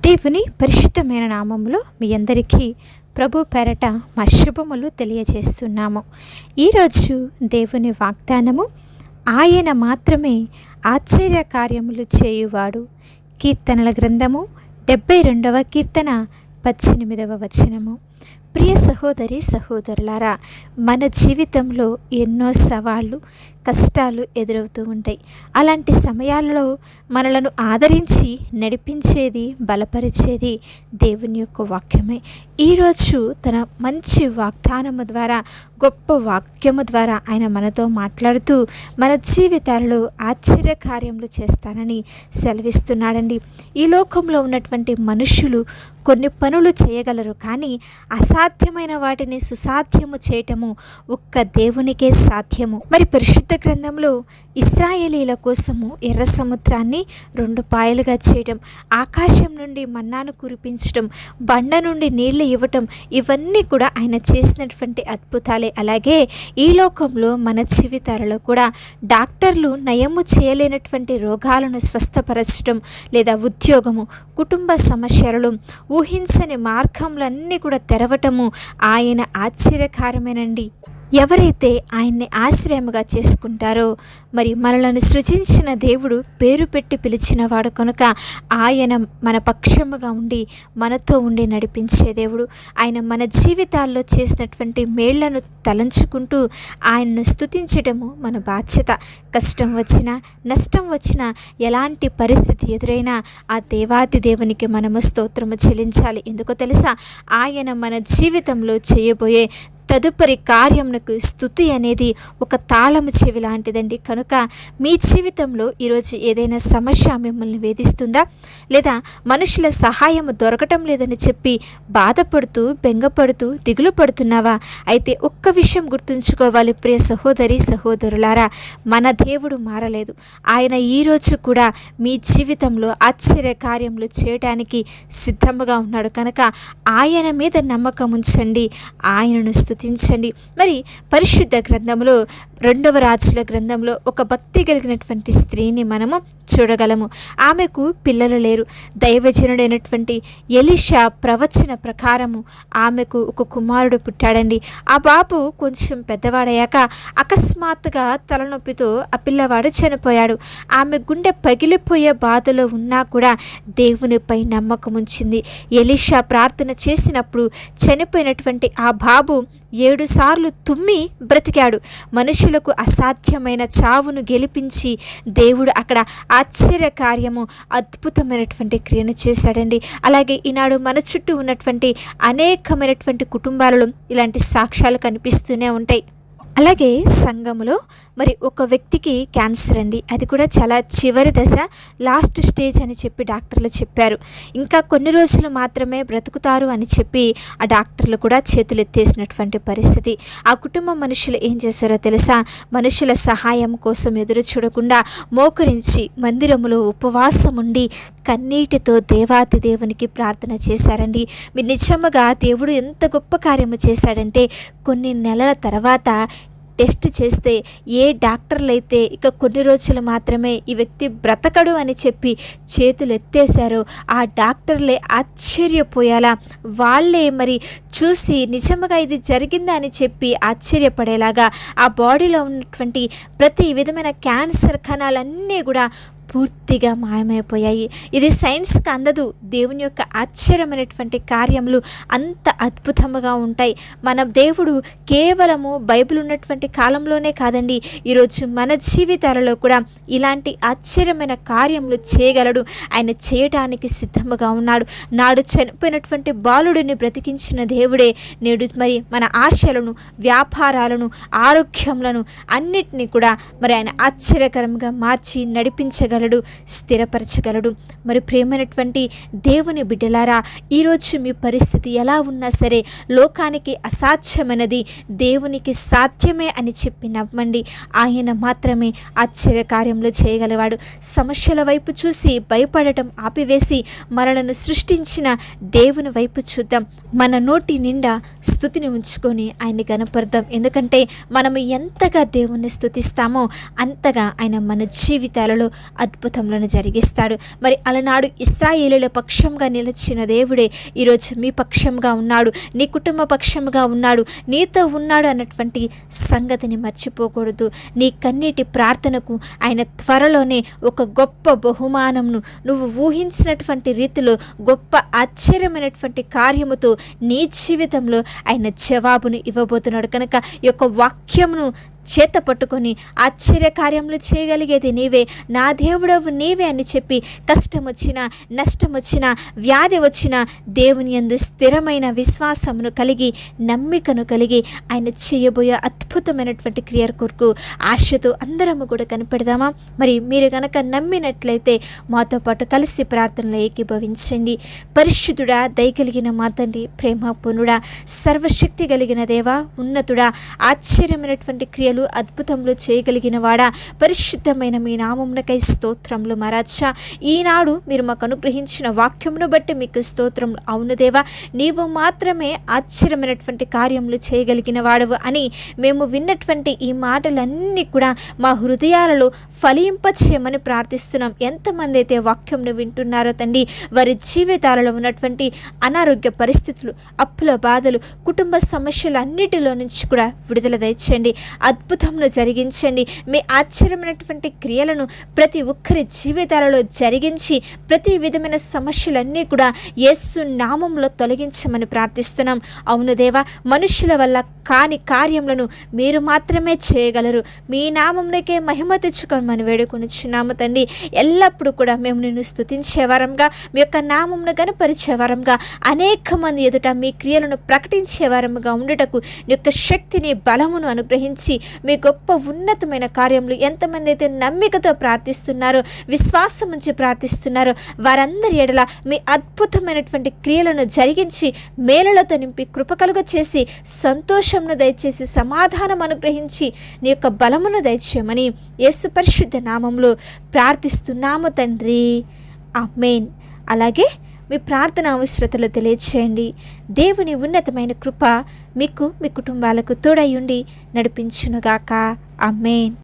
దేవుని పరిశుద్ధమైన నామములో మీ అందరికీ ప్రభు పేరట మా శుభములు తెలియజేస్తున్నాము. ఈరోజు దేవుని వాగ్దానము, ఆయన మాత్రమే ఆశ్చర్య కార్యములు చేయువాడు. కీర్తనల గ్రంథము 72వ కీర్తన 18వ వచనము. ప్రియ సహోదరి సహోదరులారా, మన జీవితంలో ఎన్నో సవాళ్ళు, కష్టాలు ఎదురవుతూ ఉంటాయి. అలాంటి సమయాల్లో మనలను ఆదరించి నడిపించేది, బలపరిచేది దేవుని యొక్క వాక్యమే. ఈరోజు తన మంచి వాగ్దానము ద్వారా, గొప్ప వాక్యము ద్వారా ఆయన మనతో మాట్లాడుతూ మన జీవితాలలో ఆశ్చర్య కార్యములు చేస్తానని సెలవిస్తున్నాడండి. ఈ లోకంలో ఉన్నటువంటి మనుషులు కొన్ని పనులు చేయగలరు, కానీ అసాధ్యమైన వాటిని సుసాధ్యము చేయటము ఒక్క దేవునికే సాధ్యము. మరి పరిశుద్ధ గ్రంథంలో ఇశ్రాయేలీల కోసము ఎర్ర సముద్రాన్ని 2 పాయలుగా చేయటం, ఆకాశం నుండి మన్నాను కురిపించటం, బండ నుండి నీళ్లు ఇవ్వటం, ఇవన్నీ కూడా ఆయన చేసినటువంటి అద్భుతాలే. అలాగే ఈ లోకంలో మన జీవితాలలో కూడా డాక్టర్లు నయము చేయలేనటువంటి రోగాలను స్వస్థపరచడం, లేదా ఉద్యోగము, కుటుంబ సమస్యలు, ఊహించని మార్గములన్నీ కూడా తెరవటము ఆయన ఆశ్చర్యకారమేనండి. ఎవరైతే ఆయన్ని ఆశ్రయముగా చేసుకుంటారో, మరి మనలను సృజించిన దేవుడు పేరు పెట్టి పిలిచినవాడు కనుక ఆయన మన పక్షముగా ఉండి మనతో ఉండి నడిపించే దేవుడు. ఆయన మన జీవితాల్లో చేసినటువంటి మేళ్లను తలంచుకుంటూ ఆయన్ను స్తుతించడము మన బాధ్యత. కష్టం వచ్చినా, నష్టం వచ్చినా, ఎలాంటి పరిస్థితి ఎదురైనా ఆ దేవాది దేవునికి మనము స్తోత్రము చెల్లించాలి. ఎందుకో తెలుసా? ఆయన మన జీవితంలో చేయబోయే తదుపరి కార్యమునకు స్తుతి అనేది ఒక తాళము చెవి లాంటిదండి. కనుక మీ జీవితంలో ఈరోజు ఏదైనా సమస్య మిమ్మల్ని వేధిస్తుందా, లేదా మనుషుల సహాయం దొరకటం లేదని చెప్పి బాధపడుతూ, బెంగపడుతూ, దిగులు పడుతున్నావా? అయితే ఒక్క విషయం గుర్తుంచుకోవాలి ప్రియ సహోదరి సహోదరులారా, మన దేవుడు మారలేదు. ఆయన ఈరోజు కూడా మీ జీవితంలో ఆశ్చర్య కార్యములు చేయడానికి సిద్ధముగా ఉన్నాడు. కనుక ఆయన మీద నమ్మకం ఉంచండి, ఆయనను స్తుతించండి. మరి పరిశుద్ధ గ్రంథంలో 2వ రాజుల గ్రంథంలో ఒక భక్తి కలిగినటువంటి స్త్రీని మనము చూడగలము. ఆమెకు పిల్లలు లేరు. దైవజనుడైనటువంటి ఎలీషా ప్రవచన ప్రకారము ఆమెకు ఒక కుమారుడు పుట్టాడండి. ఆ బాబు కొంచెం పెద్దవాడయ్యాక అకస్మాత్తుగా తలనొప్పితో ఆ పిల్లవాడు చనిపోయాడు. ఆమె గుండె పగిలిపోయే బాధలో ఉన్నా కూడా దేవునిపై నమ్మకం ఉంచింది. ఎలీషా ప్రార్థన చేసినప్పుడు చనిపోయినటువంటి ఆ బాబు 7 సార్లు తుమ్మి బ్రతికాడు. మనుషులకు అసాధ్యమైన చావును గెలిపించి దేవుడు అక్కడ ఆశ్చర్య కార్యము, అద్భుతమైనటువంటి క్రియను చేశాడండి. అలాగే ఈనాడు మన చుట్టూ ఉన్నటువంటి అనేకమైనటువంటి కుటుంబాలలో ఇలాంటి సాక్ష్యాలు కనిపిస్తూనే ఉంటాయి. అలాగే సంఘములో మరి ఒక వ్యక్తికి క్యాన్సర్ అండి. అది కూడా చాలా చివరి దశ, లాస్ట్ స్టేజ్ అని చెప్పి డాక్టర్లు చెప్పారు. ఇంకా కొన్ని రోజులు మాత్రమే బ్రతుకుతారు అని చెప్పి ఆ డాక్టర్లు కూడా చేతులు ఎత్తేసినటువంటి పరిస్థితి. ఆ కుటుంబ మనుషులు ఏం చేశారో తెలుసా? మనుషుల సహాయం కోసం ఎదురు చూడకుండా మోకరించి మందిరములో ఉపవాసం ఉండి కన్నీటితో దేవాతి దేవునికి ప్రార్థన చేశారండి. మీరు నిజముగా దేవుడు ఎంత గొప్ప కార్యము చేశాడంటే, కొన్ని నెలల తర్వాత టెస్ట్ చేస్తే ఏ డాక్టర్లు అయితే ఇక కొన్ని రోజులు మాత్రమే ఈ వ్యక్తి బ్రతకడు అని చెప్పి చేతులు ఎత్తేశారో, ఆ డాక్టర్లే ఆశ్చర్యపోయేలా, వాళ్ళే మరి చూసి నిజంగా ఇది జరిగిందా అని చెప్పి ఆశ్చర్యపడేలాగా ఆ బాడీలో ఉన్నటువంటి ప్రతి విధమైన క్యాన్సర్ కణాలన్నీ కూడా పూర్తిగా మాయమైపోయాయి. ఇది సైన్స్కి అందదు. దేవుని యొక్క ఆశ్చర్యమైనటువంటి కార్యములు అంత అద్భుతముగా ఉంటాయి. మన దేవుడు కేవలము బైబిల్ ఉన్నటువంటి కాలంలోనే కాదండి, ఈరోజు మన జీవితాలలో కూడా ఇలాంటి ఆశ్చర్యమైన కార్యములు చేయగలడు. ఆయన చేయటానికి సిద్ధముగా ఉన్నాడు. నాడు చనిపోయినటువంటి బాలుడిని బ్రతికించిన దేవుడే నేడు మరి మన ఆశలను, వ్యాపారాలను, ఆరోగ్యములను అన్నిటినీ కూడా మరి ఆయన ఆశ్చర్యకరంగా మార్చి నడిపించగలడు, స్థిరపరచగలడు. మరి ప్రేమైనటువంటి దేవుని బిడ్డలారా, ఈరోజు మీ పరిస్థితి ఎలా ఉన్నా సరే, లోకానికి అసాధ్యమైనది దేవునికి సాధ్యమే అని చెప్పి నమ్మండి. ఆయన మాత్రమే ఆశ్చర్య కార్యములు చేయగలవాడు. సమస్యల వైపు చూసి భయపడటం ఆపివేసి మనలను సృష్టించిన దేవుని వైపు చూద్దాం. మన నోటి నిండా స్తుతిని ఉంచుకొని ఆయన్ని గనపడదాం. ఎందుకంటే మనము ఎంతగా దేవుణ్ణి స్తుతిస్తామో అంతగా ఆయన మన జీవితాలలో అద్భుతములను జరిగిస్తాడు. మరి అలనాడు ఇశ్రాయేలుల పక్షంగా నిలిచిన దేవుడే ఈరోజు మీ పక్షంగా ఉన్నాడు, నీ కుటుంబ పక్షంగా ఉన్నాడు, నీతో ఉన్నాడు అన్నటువంటి సంగతిని మర్చిపోకూడదు. నీ కన్నీటి ప్రార్థనకు ఆయన త్వరలోనే ఒక గొప్ప బహుమానంను నువ్వు ఊహించినటువంటి రీతిలో గొప్ప ఆశ్చర్యమైనటువంటి కార్యముతో నీ జీవితంలో ఆయన జవాబును ఇవ్వబోతున్నాడు. కనుక ఈ యొక్క వాక్యమును చేత పట్టుకొని ఆశ్చర్యకార్యములు చేయగలిగేది నీవే, నా దేవుడవు నీవే అని చెప్పి కష్టం వచ్చినా, నష్టం వచ్చినా, వ్యాధి వచ్చినా దేవుని యందు స్థిరమైన విశ్వాసమును కలిగి, నమ్మికను కలిగి ఆయన చేయబోయే అద్భుతమైనటువంటి క్రియల కొరకు ఆశతో అందరము కూడా కనిపెడదామా? మరి మీరు కనుక నమ్మినట్లయితే మాతో పాటు కలిసి ప్రార్థనలో ఏకీభవించండి. పరిశుద్ధుడా, దయగలిగిన మా తండ్రి, ప్రేమపూర్ణుడా, సర్వశక్తి కలిగిన దేవా, ఉన్నతుడా, ఆశ్చర్యమైనటువంటి క్రియలు అద్భుతములు చేయగలిగిన వాడా, పరిశుద్ధమైన మీ నామమునకై స్తోత్రములు మహారాజా. ఈనాడు మీరు మాకు అనుగ్రహించిన వాక్యమును బట్టి మీకు స్తోత్రములు. అవును దేవా, నీవు మాత్రమే ఆశ్చర్యమైనటువంటి కార్యములు చేయగలిగిన వాడవు అని మేము విన్నటువంటి ఈ మాటలన్నీ కూడా మా హృదయాలలో ఫలింపచేయమని ప్రార్థిస్తున్నాం. ఎంతమంది అయితే వాక్యంను వింటున్నారో తండ్రి, వారి జీవితాలలో ఉన్నటువంటి అనారోగ్య పరిస్థితులు, అప్పుల బాధలు, కుటుంబ సమస్యలన్నిటిలో నుంచి కూడా విడుదల దయచేయండి, అద్భుతమును జరిగించండి. మీ ఆశ్చర్యమైనటువంటి క్రియలను ప్రతి ఒక్కరి జీవితాలలో జరిగించి ప్రతి విధమైన సమస్యలన్నీ కూడా యేసు నామంలో తొలగించమని ప్రార్థిస్తున్నాం. అవును దేవా, మనుషుల వల్ల కాని కార్యములను మీరు మాత్రమే చేయగలరు. మీ నామంలోకే మహిమ తెచ్చుకోమని వేడుకొనిచున్నాము తండ్రి. ఎల్లప్పుడూ కూడా మేము నిన్ను స్తుతించేవారంగా, మీ యొక్క నామమును గణపరిచేవారంగా, అనేక మంది ఎదుట మీ క్రియలను ప్రకటించేవారముగా ఉండుటకు నీ యొక్క శక్తిని, బలమును అనుగ్రహించి మీ గొప్ప ఉన్నతమైన కార్యములు ఎంతమంది అయితే నమ్మికతో ప్రార్థిస్తున్నారో, విశ్వాసం ఉంచి ప్రార్థిస్తున్నారో వారందరి ఎడల మీ అద్భుతమైనటువంటి క్రియలను జరిగించి మేలులతో నింపి కృప కలుగ చేసి సంతోషమును దయచేసి సమాధానం అనుగ్రహించి నీ యొక్క బలమును దయచేయమని యేసు పరిశుద్ధ నామములో ప్రార్థిస్తున్నాము తండ్రి. ఆమేన్. అలాగే మీ ప్రార్థన అవసరతలు తెలియచేయండి. దేవుని ఉన్నతమైన కృప మీకు, మీ కుటుంబాలకు తోడై ఉండి నడిపించునుగాక. ఆమేన్.